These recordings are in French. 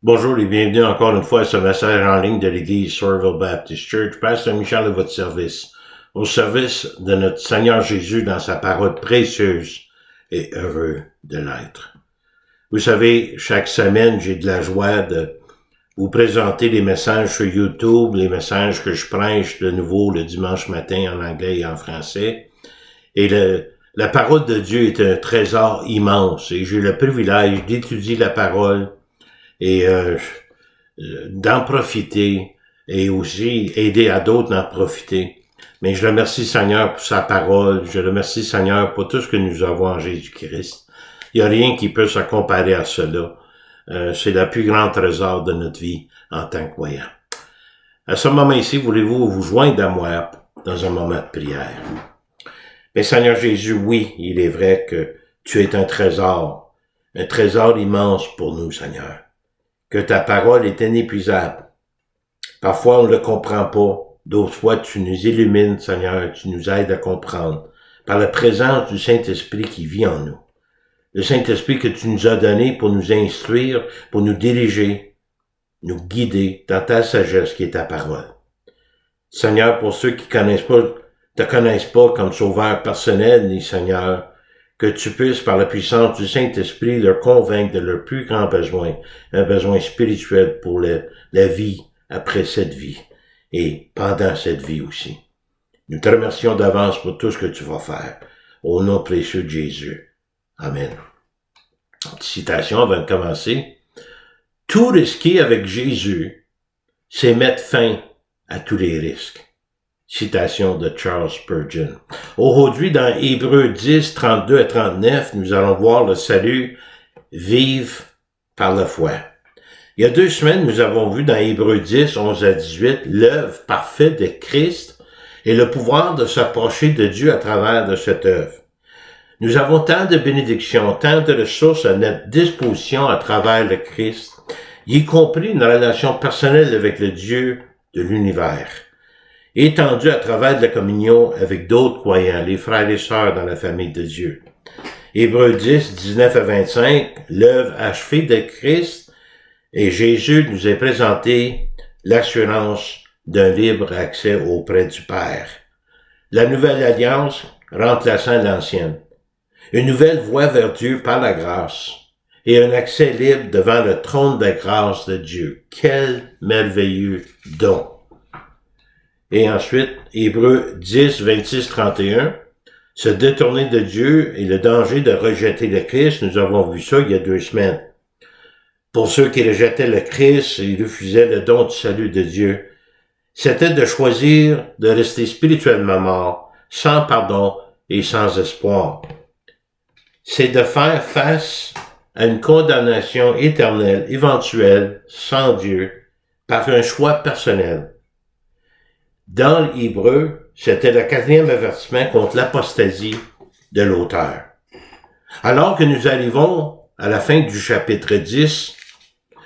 Bonjour et bienvenue encore une fois à ce message en ligne de l'Église Somerville Baptist Church. Pasteur Michel à votre service, au service de notre Seigneur Jésus dans sa parole précieuse et heureux de l'être. Vous savez, chaque semaine, j'ai de la joie de vous présenter les messages sur YouTube, les messages que je prêche de nouveau le dimanche matin en anglais et en français. Et la parole de Dieu est un trésor immense et j'ai le privilège d'étudier la parole et d'en profiter et aussi aider à d'autres d'en profiter. Mais je remercie Seigneur pour sa parole, je remercie Seigneur pour tout ce que nous avons en Jésus-Christ. Il n'y a rien qui peut se comparer à cela. C'est le plus grand trésor de notre vie en tant que croyant. À ce moment-ci, voulez-vous vous joindre à moi dans un moment de prière? Mais Seigneur Jésus, oui, il est vrai que tu es un trésor immense pour nous, Seigneur. Que ta parole est inépuisable. Parfois, on ne le comprend pas. D'autres fois, tu nous illumines, Seigneur, tu nous aides à comprendre. Par la présence du Saint-Esprit qui vit en nous. Le Saint-Esprit que tu nous as donné pour nous instruire, pour nous diriger, nous guider dans ta sagesse qui est ta parole. Seigneur, pour ceux qui te connaissent pas comme sauveur personnel, ni Seigneur, que tu puisses, par la puissance du Saint-Esprit, leur convaincre de leur plus grand besoin, un besoin spirituel pour la vie après cette vie et pendant cette vie aussi. Nous te remercions d'avance pour tout ce que tu vas faire. Au nom précieux de Jésus. Amen. Citation avant de commencer. Tout risquer avec Jésus, c'est mettre fin à tous les risques. Citation de Charles Spurgeon. Aujourd'hui, dans Hébreux 10, 32 à 39, nous allons voir le salut vive par la foi. Il y a 2 semaines, nous avons vu dans Hébreux 10, 11 à 18, l'œuvre parfaite de Christ et le pouvoir de s'approcher de Dieu à travers de cette œuvre. Nous avons tant de bénédictions, tant de ressources à notre disposition à travers le Christ, y compris une relation personnelle avec le Dieu de l'univers, étendue à travers de la communion avec d'autres croyants, les frères et sœurs dans la famille de Dieu. Hébreux 10, 19 à 25, l'œuvre achevée de Christ et Jésus nous est présenté l'assurance d'un libre accès auprès du Père. La nouvelle alliance remplaçant l'ancienne. Une nouvelle voie vers Dieu par la grâce et un accès libre devant le trône de grâce de Dieu. Quel merveilleux don! Et ensuite, Hébreux 10, 26, 31, se détourner de Dieu et le danger de rejeter le Christ, nous avons vu ça il y a 2 semaines. Pour ceux qui rejetaient le Christ et refusaient le don du salut de Dieu, c'était de choisir de rester spirituellement mort, sans pardon et sans espoir. C'est de faire face à une condamnation éternelle, éventuelle, sans Dieu, par un choix personnel. Dans l'Hébreu, c'était le 4e avertissement contre l'apostasie de l'auteur. Alors que nous arrivons à la fin du chapitre 10,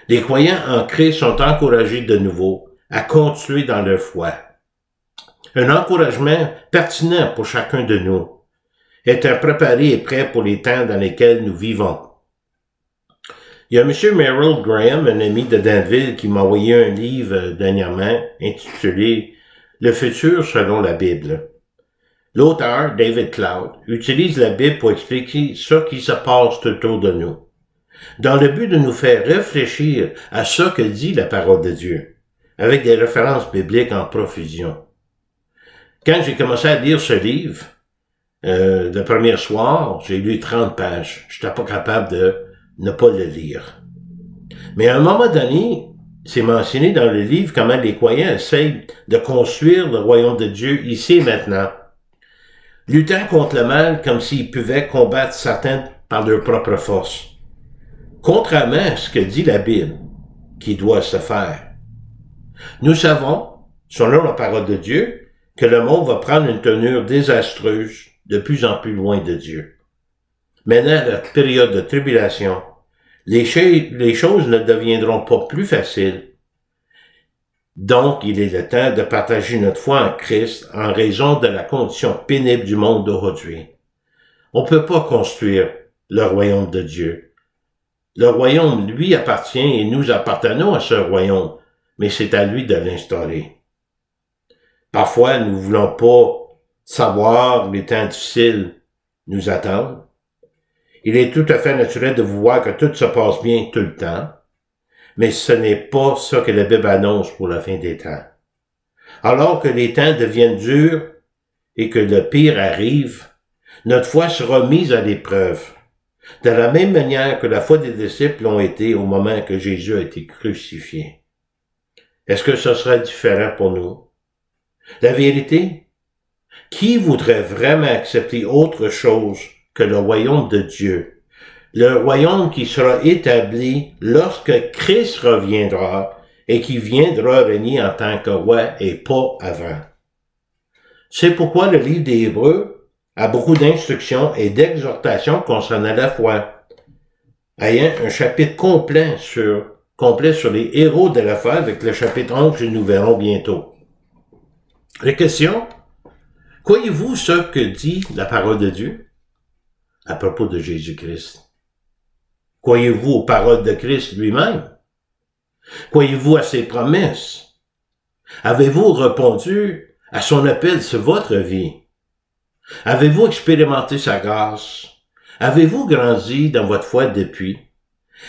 les croyants en Christ sont encouragés de nouveau à continuer dans leur foi. Un encouragement pertinent pour chacun de nous, être préparé et prêt pour les temps dans lesquels nous vivons. Il y a M. Merrill Graham, un ami de Danville, qui m'a envoyé un livre dernièrement intitulé « Le futur selon la Bible ». L'auteur, David Cloud, utilise la Bible pour expliquer ce qui se passe tout autour de nous, dans le but de nous faire réfléchir à ce que dit la parole de Dieu, avec des références bibliques en profusion. Quand j'ai commencé à lire ce livre, le premier soir, j'ai lu 30 pages. Je n'étais pas capable de ne pas le lire. Mais à un moment donné, c'est mentionné dans le livre comment les croyants essayent de construire le royaume de Dieu ici et maintenant, luttant contre le mal comme s'ils pouvaient combattre Satan par leur propre force. Contrairement à ce que dit la Bible, qui doit se faire. Nous savons, selon la parole de Dieu, que le monde va prendre une tenue désastreuse de plus en plus loin de Dieu. Maintenant, la période de tribulation, les choses ne deviendront pas plus faciles. Donc, il est le temps de partager notre foi en Christ en raison de la condition pénible du monde d'aujourd'hui. On ne peut pas construire le royaume de Dieu Le royaume lui appartient et nous appartenons à ce royaume, mais c'est à lui de l'instaurer. Parfois, nous ne voulons pas savoir les temps difficiles nous attendent. Il est tout à fait naturel de voir que tout se passe bien tout le temps, mais ce n'est pas ça que la Bible annonce pour la fin des temps. Alors que les temps deviennent durs et que le pire arrive, notre foi sera mise à l'épreuve, de la même manière que la foi des disciples l'ont été au moment que Jésus a été crucifié. Est-ce que ce sera différent pour nous? La vérité, qui voudrait vraiment accepter autre chose que le royaume de Dieu? Le royaume qui sera établi lorsque Christ reviendra et qui viendra régner en tant que roi et pas avant. C'est pourquoi le livre des Hébreux a beaucoup d'instructions et d'exhortations concernant la foi, ayant un chapitre complet sur les héros de la foi avec le chapitre 11 que nous verrons bientôt. La question, croyez-vous ce que dit la parole de Dieu à propos de Jésus-Christ? Croyez-vous aux paroles de Christ lui-même? Croyez-vous à ses promesses? Avez-vous répondu à son appel sur votre vie? Avez-vous expérimenté sa grâce? Avez-vous grandi dans votre foi depuis?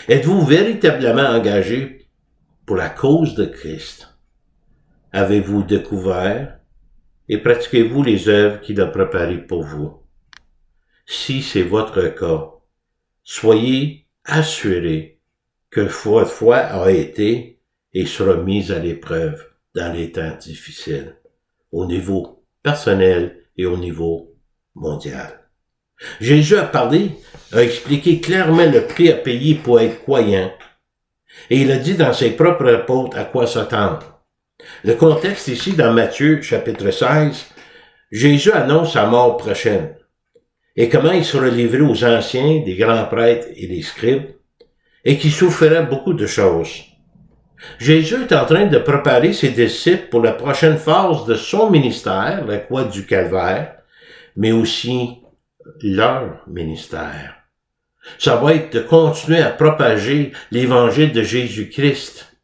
Êtes-vous véritablement engagé pour la cause de Christ? Avez-vous découvert et pratiquez-vous les œuvres qu'il a préparées pour vous? Si c'est votre cas, soyez assurés que votre foi a été et sera mise à l'épreuve dans les temps difficiles, au niveau personnel et au niveau mondial. Jésus a expliqué clairement le prix à payer pour être croyant, et il a dit dans ses propres apôtres à quoi s'attendre. Le contexte ici, dans Matthieu, chapitre 16, Jésus annonce sa mort prochaine, et comment il sera livré aux anciens, des grands prêtres et des scribes, et qui souffrira beaucoup de choses. Jésus est en train de préparer ses disciples pour la prochaine phase de son ministère, la croix du Calvaire, mais aussi leur ministère. Ça va être de continuer à propager l'évangile de Jésus-Christ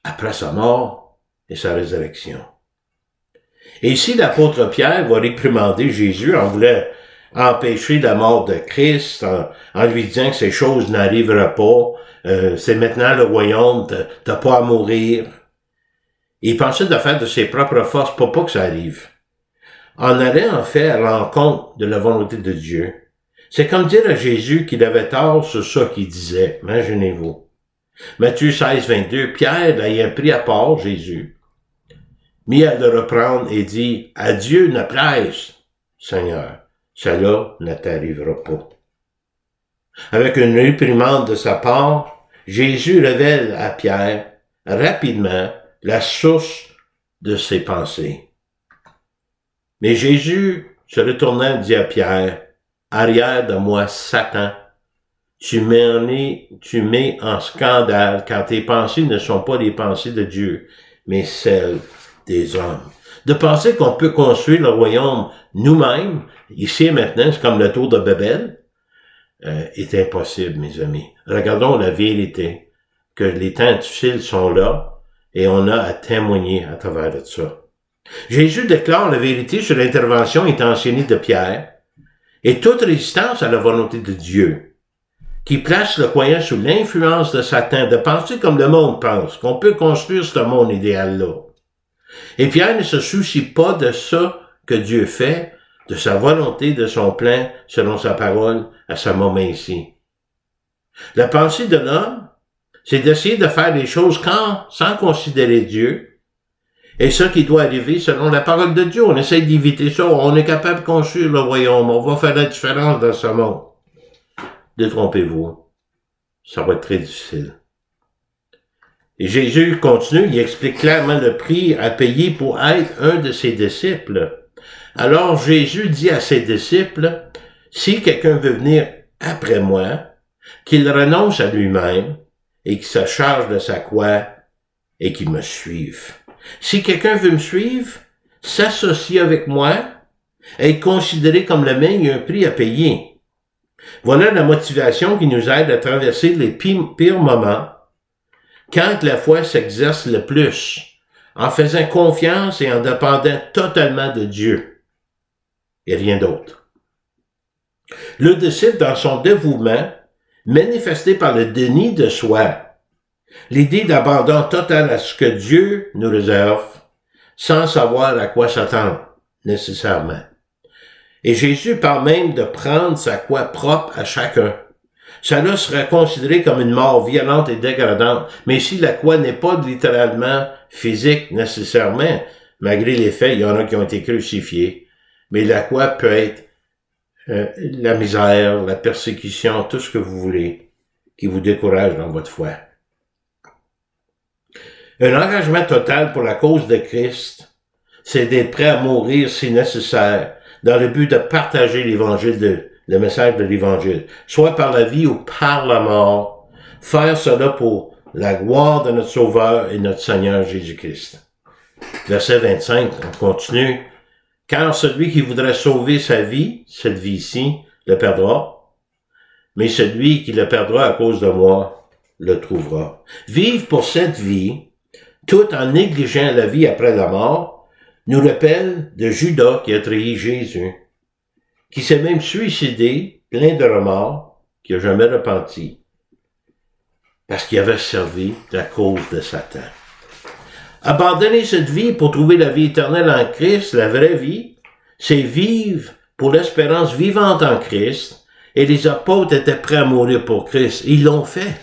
après sa mort et sa résurrection. Et ici, l'apôtre Pierre va réprimander Jésus en voulant empêcher la mort de Christ, en lui disant que ces choses n'arriveraient pas, c'est maintenant le royaume, t'as pas à mourir. Il pensait de faire de ses propres forces pour pas que ça arrive. En allant en fait à l'encontre de la volonté de Dieu. C'est comme dire à Jésus qu'il avait tort sur ça qu'il disait. Imaginez-vous. Matthieu 16, 22, Pierre l'ayant pris à part, Jésus, mis à le reprendre et dit, « À Dieu ne plaise, Seigneur, cela ne t'arrivera pas. » Avec une réprimande de sa part, Jésus révèle à Pierre rapidement la source de ses pensées. Mais Jésus, se retournant, dit à Pierre, « Arrière de moi, Satan, tu mets en scandale car tes pensées ne sont pas les pensées de Dieu, mais celles des hommes. » De penser qu'on peut construire le royaume nous-mêmes, ici et maintenant, c'est comme le tour de Babel, est impossible, mes amis. Regardons la vérité, que les temps difficiles sont là, et on a à témoigner à travers de ça. Jésus déclare la vérité sur l'intervention intentionnée de Pierre, et toute résistance à la volonté de Dieu, qui place le croyant sous l'influence de Satan, de penser comme le monde pense, qu'on peut construire ce monde idéal-là. Et Pierre ne se soucie pas de ça que Dieu fait, de sa volonté, de son plan, selon sa parole, à ce moment ici. La pensée de l'homme, c'est d'essayer de faire les choses sans considérer Dieu, et ça qui doit arriver selon la parole de Dieu. On essaie d'éviter ça, on est capable de construire le royaume, on va faire la différence dans ce monde. Détrompez-vous, ça va être très difficile. Et Jésus continue, il explique clairement le prix à payer pour être un de ses disciples. Alors Jésus dit à ses disciples, si quelqu'un veut venir après moi, qu'il renonce à lui-même et qu'il se charge de sa croix et qu'il me suive. Si quelqu'un veut me suivre, s'associer avec moi, être considéré comme le mien, il y a un prix à payer. Voilà la motivation qui nous aide à traverser les pires moments quand la foi s'exerce le plus, en faisant confiance et en dépendant totalement de Dieu et rien d'autre. Le disciple, dans son dévouement, manifesté par le déni de soi, l'idée d'abandon total à ce que Dieu nous réserve, sans savoir à quoi s'attendre, nécessairement. Et Jésus parle même de prendre sa croix propre à chacun. Cela serait considéré comme une mort violente et dégradante, mais si la croix n'est pas littéralement physique nécessairement, malgré les faits, il y en a qui ont été crucifiés, mais la croix peut être la misère, la persécution, tout ce que vous voulez, qui vous décourage dans votre foi. Un engagement total pour la cause de Christ, c'est d'être prêt à mourir si nécessaire, dans le but de partager le message de l'Évangile, soit par la vie ou par la mort, faire cela pour la gloire de notre Sauveur et notre Seigneur Jésus-Christ. Verset 25, on continue. Car celui qui voudrait sauver sa vie, cette vie-ci, le perdra, mais celui qui le perdra à cause de moi, le trouvera. Vivre pour cette vie, tout en négligeant la vie après la mort, nous rappelle de Judas qui a trahi Jésus, qui s'est même suicidé, plein de remords, qui n'a jamais repenti, parce qu'il avait servi la cause de Satan. Abandonner cette vie pour trouver la vie éternelle en Christ, la vraie vie, c'est vivre pour l'espérance vivante en Christ, et les apôtres étaient prêts à mourir pour Christ. Ils l'ont fait.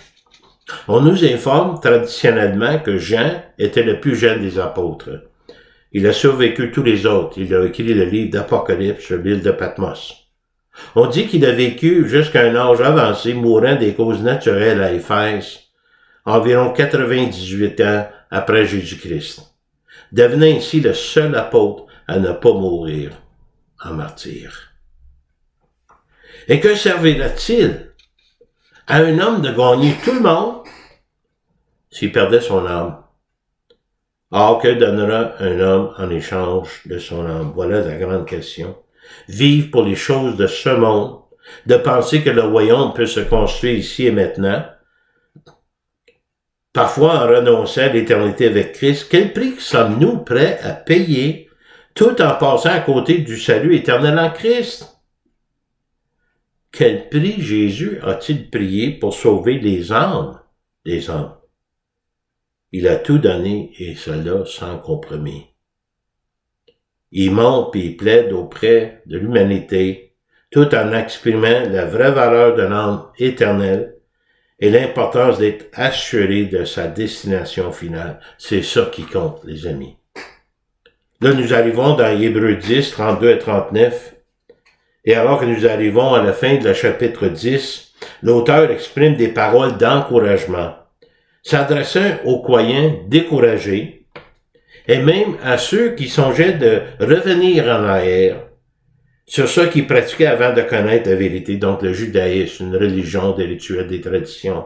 On nous informe traditionnellement que Jean était le plus jeune des apôtres. Il a survécu tous les autres. Il a écrit le livre d'Apocalypse sur l'île de Patmos. On dit qu'il a vécu jusqu'à un âge avancé, mourant des causes naturelles à Éphèse, environ 98 ans après Jésus-Christ, devenant ainsi le seul apôtre à ne pas mourir en martyr. Et que servirait-il à un homme de gagner tout le monde s'il perdait son âme? Or, que donnera un homme en échange de son âme? Voilà la grande question. Vivre pour les choses de ce monde, de penser que le royaume peut se construire ici et maintenant, parfois en renonçant à l'éternité avec Christ. Quel prix sommes-nous prêts à payer tout en passant à côté du salut éternel en Christ? Quel prix Jésus a-t-il payé pour sauver les âmes des hommes? Il a tout donné et cela sans compromis. Il monte et il plaide auprès de l'humanité tout en exprimant la vraie valeur de l'âme éternelle et l'importance d'être assuré de sa destination finale. C'est ça qui compte, les amis. Là, nous arrivons dans Hébreux 10, 32 et 39. Et alors que nous arrivons à la fin de la chapitre 10, l'auteur exprime des paroles d'encouragement, s'adressant aux croyants découragés, et même à ceux qui songeaient de revenir en arrière sur ceux qui pratiquaient avant de connaître la vérité, donc le judaïsme, une religion, des rituels, des traditions,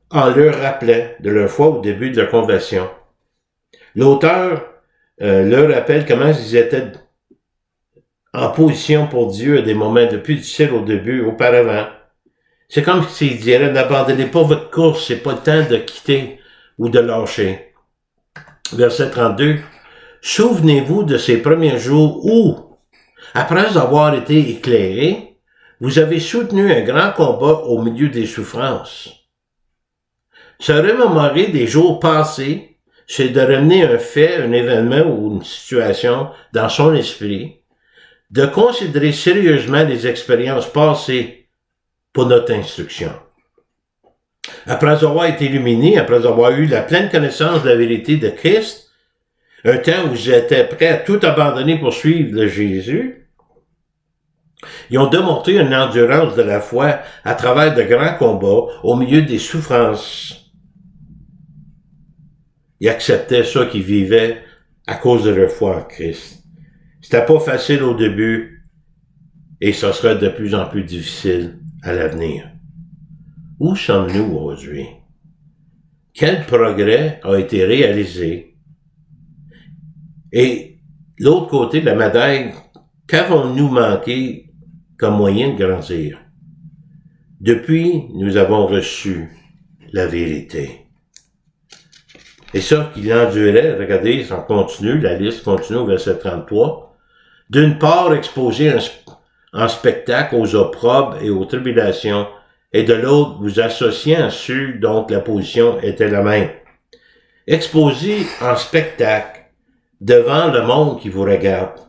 en leur rappelant de leur foi au début de leur conversion. L'auteur leur rappelle comment ils étaient en position pour Dieu à des moments de plus difficiles au début, auparavant. C'est comme s'il dirait, n'abandonnez pas votre course, c'est pas le temps de quitter ou de lâcher. Verset 32. Souvenez-vous de ces premiers jours où, après avoir été éclairés, vous avez soutenu un grand combat au milieu des souffrances. Se remémorer des jours passés, c'est de ramener un fait, un événement ou une situation dans son esprit, de considérer sérieusement les expériences passées pour notre instruction. Après avoir été illuminés, après avoir eu la pleine connaissance de la vérité de Christ, un temps où ils étaient prêts à tout abandonner pour suivre Jésus, ils ont démontré une endurance de la foi à travers de grands combats au milieu des souffrances. Ils acceptaient ça qu'ils vivaient à cause de leur foi en Christ. C'était pas facile au début et ça sera de plus en plus difficile à l'avenir. Où sommes-nous aujourd'hui? Quel progrès a été réalisé? Et l'autre côté de la médaille, qu'avons-nous manqué comme moyen de grandir. Depuis, nous avons reçu la vérité. Et ça qu'il endurait, regardez, ça continue, la liste continue au verset 33. D'une part, exposer en spectacle aux opprobes et aux tribulations, et de l'autre, vous associer à ceux dont la position était la même. Exposer en spectacle devant le monde qui vous regarde.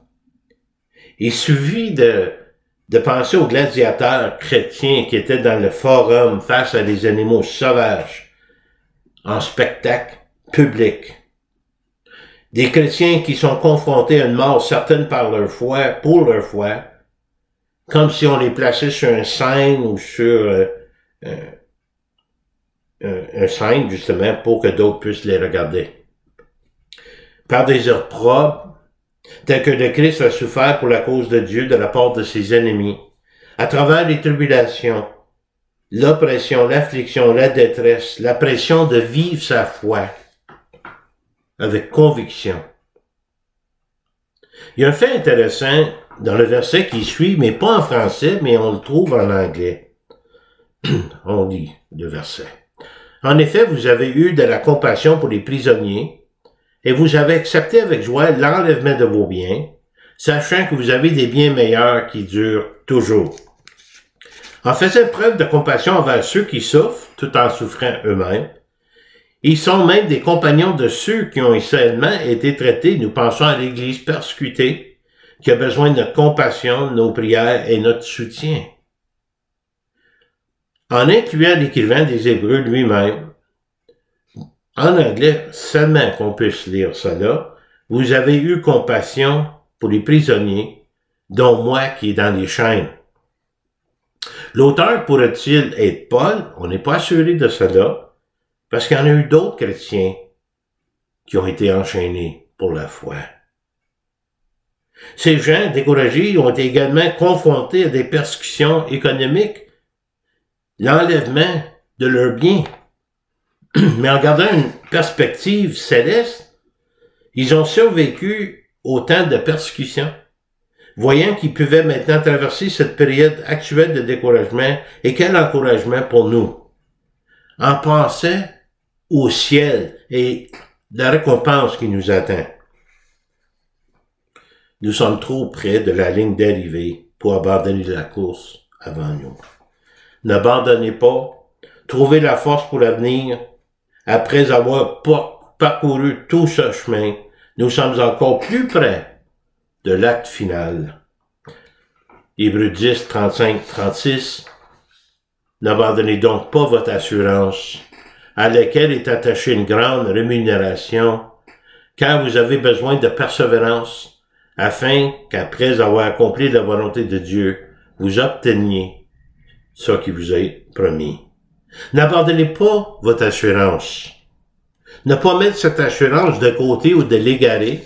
Il suffit de penser aux gladiateurs chrétiens qui étaient dans le forum face à des animaux sauvages, en spectacle public. Des chrétiens qui sont confrontés à une mort certaine par leur foi, pour leur foi, comme si on les plaçait sur un scène ou sur un scène, justement, pour que d'autres puissent les regarder. Par des opprobes, tel que le Christ a souffert pour la cause de Dieu de la part de ses ennemis, à travers les tribulations, l'oppression, l'affliction, la détresse, la pression de vivre sa foi avec conviction. Il y a un fait intéressant dans le verset qui suit, mais pas en français, mais on le trouve en anglais. On lit le verset. En effet, vous avez eu de la compassion pour les prisonniers, et vous avez accepté avec joie l'enlèvement de vos biens, sachant que vous avez des biens meilleurs qui durent toujours. En faisant preuve de compassion envers ceux qui souffrent, tout en souffrant eux-mêmes, ils sont même des compagnons de ceux qui ont essentiellement été traités, nous pensons à l'Église persécutée, qui a besoin de notre compassion, de nos prières et notre soutien. En incluant l'écrivain des Hébreux lui-même, en anglais, seulement qu'on puisse lire cela, vous avez eu compassion pour les prisonniers, dont moi qui est dans les chaînes. L'auteur pourrait-il être Paul? On n'est pas assuré de cela, parce qu'il y en a eu d'autres chrétiens qui ont été enchaînés pour la foi. Ces gens découragés ont été également confrontés à des persécutions économiques, l'enlèvement de leurs biens. Mais en gardant une perspective céleste, ils ont survécu au temps de persécution, voyant qu'ils pouvaient maintenant traverser cette période actuelle de découragement, et quel encouragement pour nous, en pensant au ciel et la récompense qui nous attend. Nous sommes trop près de la ligne d'arrivée pour abandonner la course avant nous. N'abandonnez pas, trouvez la force pour l'avenir. Après avoir parcouru tout ce chemin, nous sommes encore plus près de l'acte final. Hébreux 10, 35, 36. N'abandonnez donc pas votre assurance, à laquelle est attachée une grande rémunération, car vous avez besoin de persévérance, afin qu'après avoir accompli la volonté de Dieu, vous obteniez ce qui vous est promis. N'abandonnez pas votre assurance. Ne pas mettre cette assurance de côté ou de l'égarer,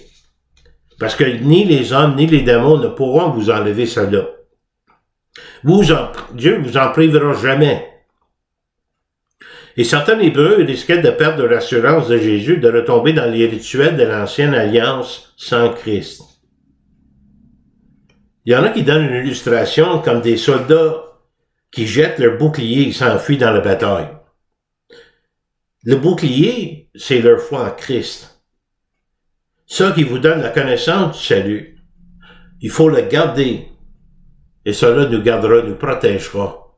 parce que ni les hommes ni les démons ne pourront vous enlever cela. Dieu vous en privera jamais. Et certains Hébreux risquaient de perdre l'assurance de Jésus, de retomber dans les rituels de l'ancienne alliance sans Christ. Il y en a qui donnent une illustration comme des soldats qui jettent leur bouclier et s'enfuient dans la bataille. Le bouclier, c'est leur foi en Christ. Ça qui vous donne la connaissance du salut. Il faut le garder. Et cela nous gardera, nous protégera.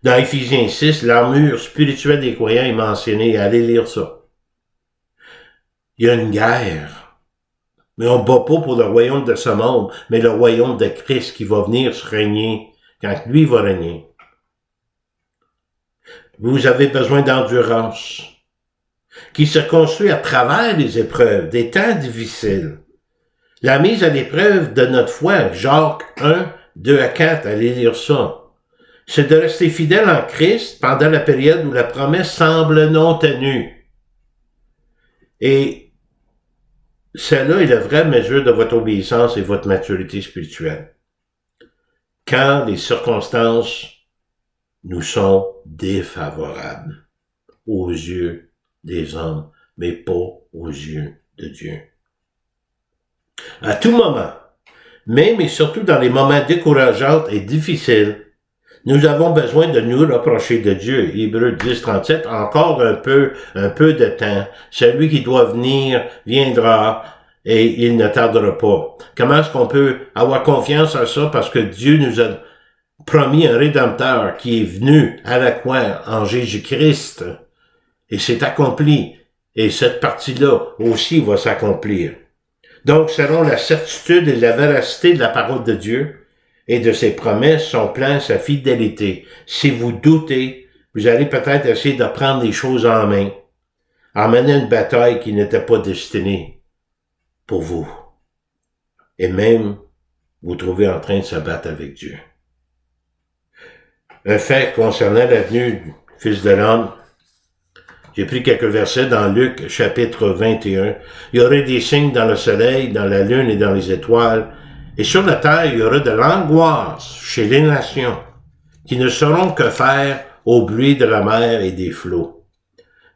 Dans Éphésiens 6, l'armure spirituelle des croyants est mentionnée. Allez lire ça. Il y a une guerre. Mais on ne bat pas pour le royaume de ce monde, mais le royaume de Christ qui va venir se régner quand lui va régner. Vous avez besoin d'endurance, qui se construit à travers les épreuves, des temps difficiles. La mise à l'épreuve de notre foi, Jacques 1, 2 à 4, allez lire ça. C'est de rester fidèle en Christ pendant la période où la promesse semble non tenue. Et celle-là est la vraie mesure de votre obéissance et votre maturité spirituelle. Quand les circonstances nous sont défavorables aux yeux des hommes, mais pas aux yeux de Dieu. À tout moment, Même et surtout dans les moments décourageants et difficiles, nous avons besoin de nous rapprocher de Dieu. Hébreux 10, 37, encore un peu de temps. Celui qui doit venir viendra et il ne tardera pas. Comment est-ce qu'on peut avoir confiance à ça? Parce que Dieu nous a promis un Rédempteur qui est venu à la croix en Jésus-Christ. Et c'est accompli. Et cette partie-là aussi va s'accomplir. Donc, selon la certitude et la véracité de la parole de Dieu et de ses promesses, son plan, sa fidélité. Si vous doutez, vous allez peut-être essayer de prendre les choses en main, en menant une bataille qui n'était pas destinée pour vous. Et même, vous trouvez en train de se battre avec Dieu. Un fait concernant la venue du Fils de l'homme, j'ai pris quelques versets dans Luc, chapitre 21. Il y aurait des signes dans le soleil, dans la lune et dans les étoiles. Et sur la terre, il y aura de l'angoisse chez les nations, qui ne sauront que faire au bruit de la mer et des flots.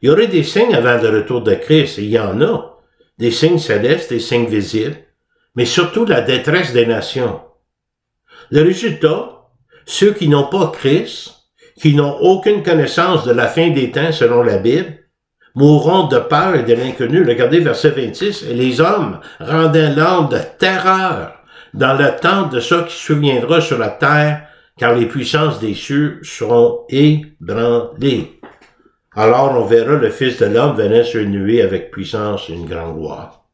Il y aurait des signes avant le retour de Christ, et il y en a. Des signes célestes, des signes visibles, mais surtout la détresse des nations. Le résultat, ceux qui n'ont pas Christ, qui n'ont aucune connaissance de la fin des temps selon la Bible, mourront de peur et de l'inconnu. Regardez verset 26. Et les hommes rendant l'âme de terreur dans l'attente de ce qui surviendra sur la terre, car les puissances des cieux seront ébranlées. Alors on verra le Fils de l'homme venir sur une nuée avec puissance et une grande gloire.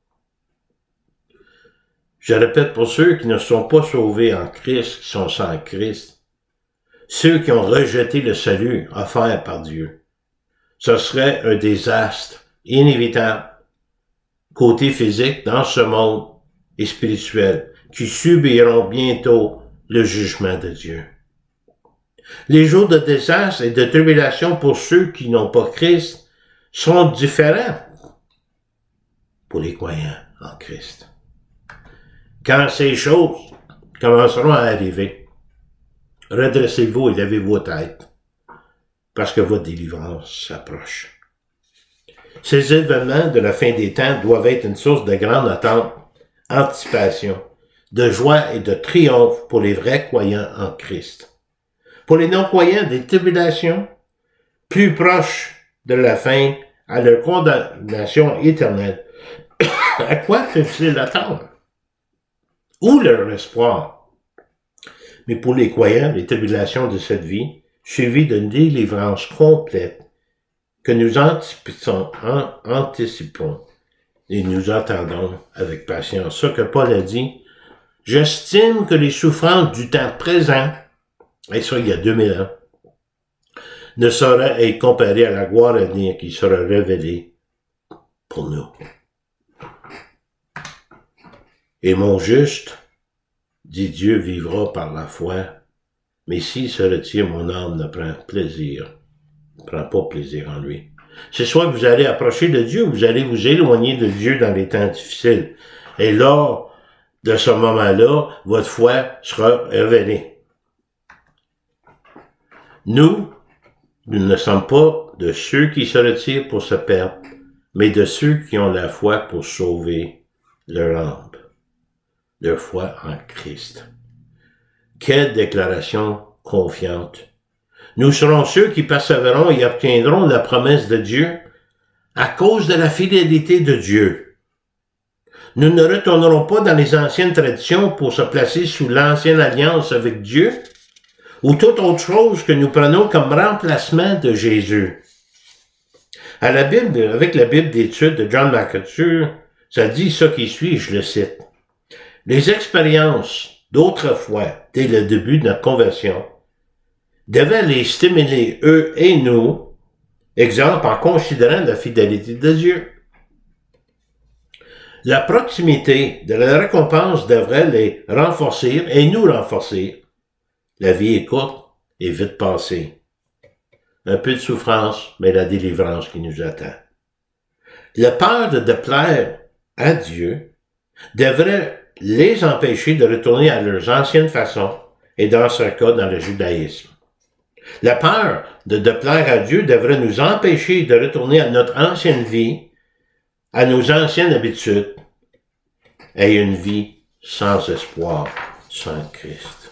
Je répète pour ceux qui ne sont pas sauvés en Christ, qui sont sans Christ, ceux qui ont rejeté le salut offert par Dieu. Ce serait un désastre inévitable, côté physique, dans ce monde et spirituel, qui subiront bientôt le jugement de Dieu. Les jours de désastre et de tribulation pour ceux qui n'ont pas Christ seront différents pour les croyants en Christ. Quand ces choses commenceront à arriver, redressez-vous et lavez vos têtes, parce que votre délivrance s'approche. Ces événements de la fin des temps doivent être une source de grande attente, anticipation, de joie et de triomphe pour les vrais croyants en Christ. Pour les non-croyants, des tribulations plus proches de la fin à leur condamnation éternelle. À quoi peuvent-ils attendre? Où leur espoir? Mais pour les croyants, les tribulations de cette vie, suivies d'une délivrance complète, que nous anticipons et nous attendons avec patience. Ce que Paul a dit, j'estime que les souffrances du temps présent, et ça il y a 2000 ans, ne sauraient être comparées à la gloire à venir qui sera révélée pour nous. Et mon juste, dit Dieu, vivra par la foi, mais s'il se retire, mon âme ne prend pas plaisir en lui. C'est soit que vous allez approcher de Dieu, ou vous allez vous éloigner de Dieu dans les temps difficiles. Et lors de ce moment-là, votre foi sera révélée. Nous ne sommes pas de ceux qui se retirent pour se perdre, mais de ceux qui ont la foi pour sauver leur âme. Leur foi en Christ. Quelle déclaration confiante. Nous serons ceux qui persévéreront et obtiendront la promesse de Dieu à cause de la fidélité de Dieu. Nous ne retournerons pas dans les anciennes traditions pour se placer sous l'ancienne alliance avec Dieu ou toute autre chose que nous prenons comme remplacement de Jésus. Avec la Bible d'études de John MacArthur, ça dit ce qui suit, je le cite. Les expériences d'autrefois, dès le début de notre conversion, devaient les stimuler, eux et nous, exemple en considérant la fidélité de Dieu. La proximité de la récompense devrait les renforcer et nous renforcer. La vie est courte et vite passée. Un peu de souffrance, mais la délivrance qui nous attend. La peur de déplaire à Dieu devrait les empêcher de retourner à leurs anciennes façons, et dans ce cas, dans le judaïsme. La peur de déplaire à Dieu devrait nous empêcher de retourner à notre ancienne vie, à nos anciennes habitudes, et une vie sans espoir, sans Christ.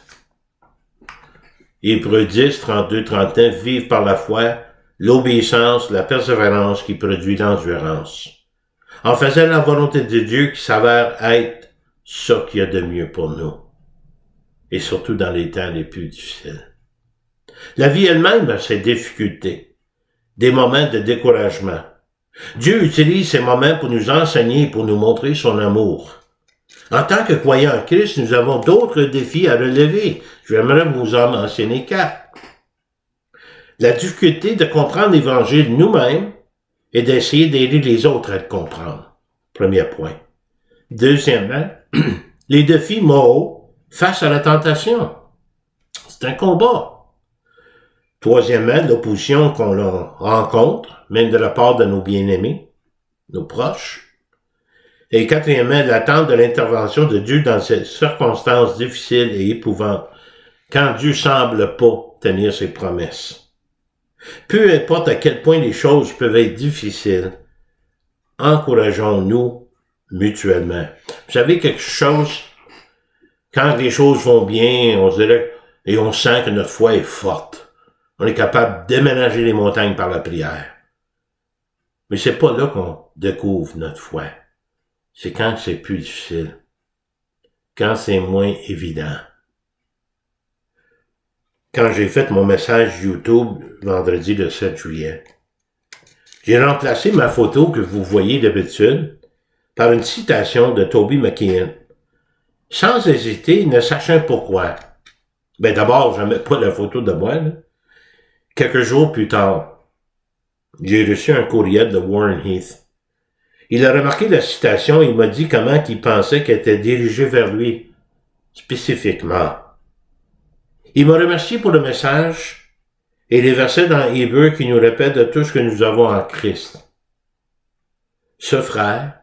Hébreux 10, 32, 39, vivent par la foi, l'obéissance, la persévérance qui produit l'endurance. En faisant la volonté de Dieu qui s'avère être ce qu'il y a de mieux pour nous. Et surtout dans les temps les plus difficiles. La vie elle-même a ses difficultés, des moments de découragement. Dieu utilise ces moments pour nous enseigner et pour nous montrer son amour. En tant que croyants en Christ, nous avons d'autres défis à relever. J'aimerais vous en mentionner 4. La difficulté de comprendre l'Évangile nous-mêmes et d'essayer d'aider les autres à le comprendre. Premier point. Deuxièmement, les défis moraux face à la tentation. C'est un combat. Troisièmement, l'opposition qu'on rencontre, même de la part de nos bien-aimés, nos proches. Et quatrièmement, l'attente de l'intervention de Dieu dans ces circonstances difficiles et éprouvantes, quand Dieu semble pas tenir ses promesses. Peu importe à quel point les choses peuvent être difficiles, encourageons-nous mutuellement. Vous savez quelque chose, quand les choses vont bien, on se dirait, et on sent que notre foi est forte. On est capable de déménager les montagnes par la prière. Mais c'est pas là qu'on découvre notre foi. C'est quand c'est plus difficile. Quand c'est moins évident. Quand j'ai fait mon message YouTube vendredi le 7 juillet, j'ai remplacé ma photo que vous voyez d'habitude par une citation de Toby McKeon. Sans hésiter, ne sachant pourquoi. D'abord, je ne mets pas la photo de moi, là. Quelques jours plus tard, j'ai reçu un courriel de Warren Heath. Il a remarqué la citation et il m'a dit comment il pensait qu'elle était dirigée vers lui, spécifiquement. Il m'a remercié pour le message et les versets dans Hébreux qui nous répètent de tout ce que nous avons en Christ. Ce frère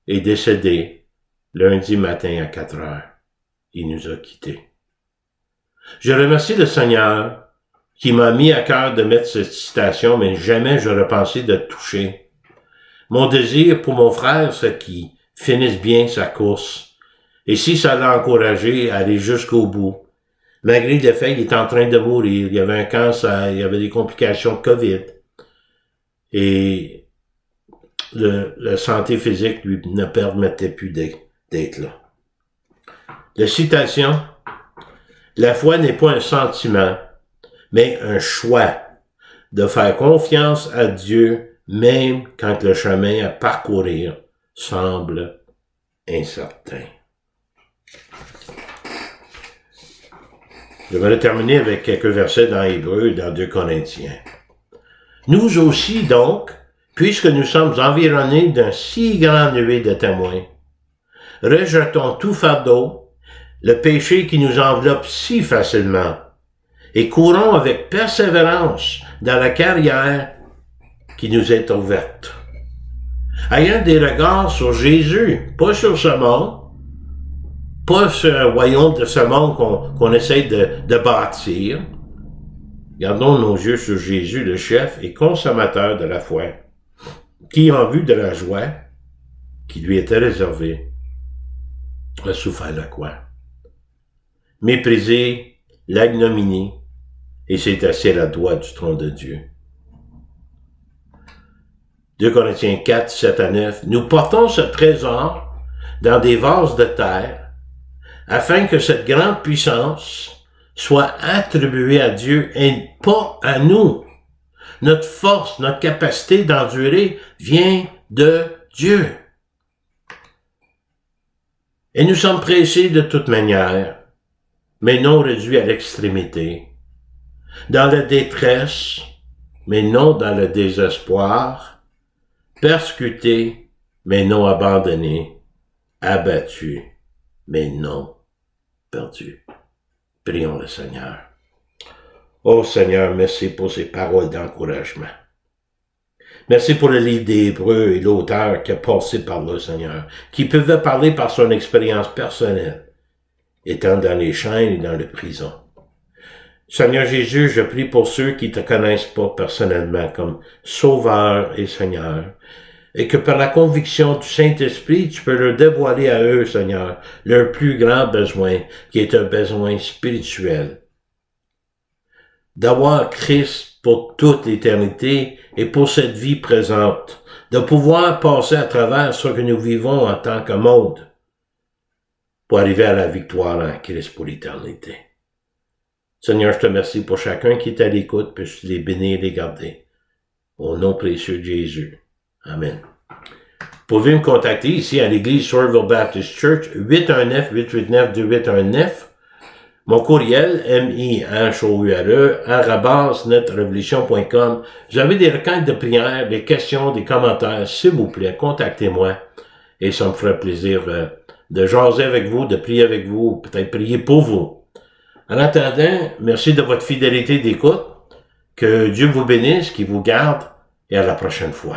est décédé lundi matin à 4 heures. Il nous a quittés. Je remercie le Seigneur qui m'a mis à cœur de mettre cette citation, mais jamais j'aurais pensé de toucher. Mon désir pour mon frère, c'est qu'il finisse bien sa course. Et si ça l'a encouragé à aller jusqu'au bout, malgré le fait qu'il est en train de mourir, il y avait un cancer, il y avait des complications de COVID. Et la santé physique lui ne permettait plus d'être là. La citation, la foi n'est pas un sentiment, mais un choix de faire confiance à Dieu même quand le chemin à parcourir semble incertain. Je vais terminer avec quelques versets dans Hébreux et dans 2 Corinthiens. Nous aussi donc, puisque nous sommes environnés d'un si grand nuée de témoins, rejetons tout fardeau, le péché qui nous enveloppe si facilement, et courons avec persévérance dans la carrière qui nous est ouverte. Ayant des regards sur Jésus, pas sur ce monde, pas sur un royaume de ce monde qu'on essaie de bâtir. Gardons nos yeux sur Jésus, le chef et consommateur de la foi, qui, en vue de la joie qui lui était réservée, a souffert la croix, méprisé l'ignominie, et s'est assis à la droite du trône de Dieu. 2 Corinthiens 4, 7 à 9. Nous portons ce trésor dans des vases de terre, afin que cette grande puissance soit attribuée à Dieu et pas à nous. Notre force, notre capacité d'endurer vient de Dieu. Et nous sommes pressés de toute manière, mais non réduits à l'extrémité. Dans la détresse, mais non dans le désespoir, persécutés, mais non abandonnés, abattus, mais non perdus. Prions le Seigneur. Ô Seigneur, merci pour ces paroles d'encouragement. Merci pour le livre des Hébreux et l'auteur qui a passé par là, Seigneur, qui pouvait parler par son expérience personnelle, étant dans les chaînes et dans les prisons. Seigneur Jésus, je prie pour ceux qui ne te connaissent pas personnellement comme Sauveur et Seigneur. et que par la conviction du Saint-Esprit, tu peux leur dévoiler à eux, Seigneur, leur plus grand besoin, qui est un besoin spirituel. D'avoir Christ pour toute l'éternité et pour cette vie présente, de pouvoir passer à travers ce que nous vivons en tant que monde, pour arriver à la victoire en Christ pour l'éternité. Seigneur, je te remercie pour chacun qui est à l'écoute, puisse les bénir et les garder. Au nom précieux de Jésus. Amen. Vous pouvez me contacter ici à l'église Sourville Baptist Church, 819-889-2819. Mon courriel, mihoure@netrevolution.com. Vous avez des requêtes de prière, des questions, des commentaires, s'il vous plaît, contactez-moi. Et ça me ferait plaisir de jaser avec vous, de prier avec vous, peut-être prier pour vous. En attendant, merci de votre fidélité d'écoute. Que Dieu vous bénisse, qu'il vous garde, et à la prochaine fois.